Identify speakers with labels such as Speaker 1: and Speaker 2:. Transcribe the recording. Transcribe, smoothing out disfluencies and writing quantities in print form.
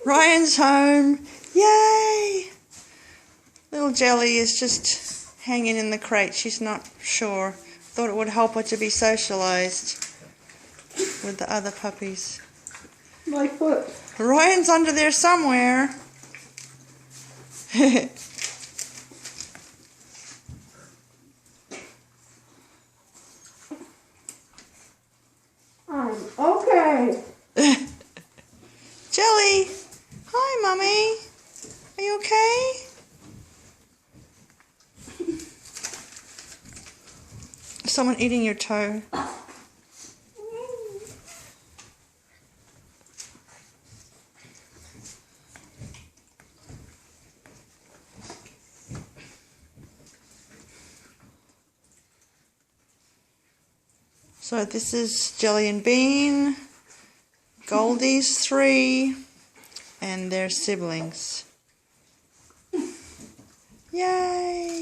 Speaker 1: Ryan's home. Yay! Little Jelly is just hanging in the crate. She's not sure. Thought it would help her to be socialised with the other puppies.
Speaker 2: My foot.
Speaker 1: Ryan's under there somewhere.
Speaker 2: Okay.
Speaker 1: Jelly! Hi, Mummy. Are you okay? Someone eating your toe. So this is Jelly and Bean, Goldie's 3, and their siblings. Yay!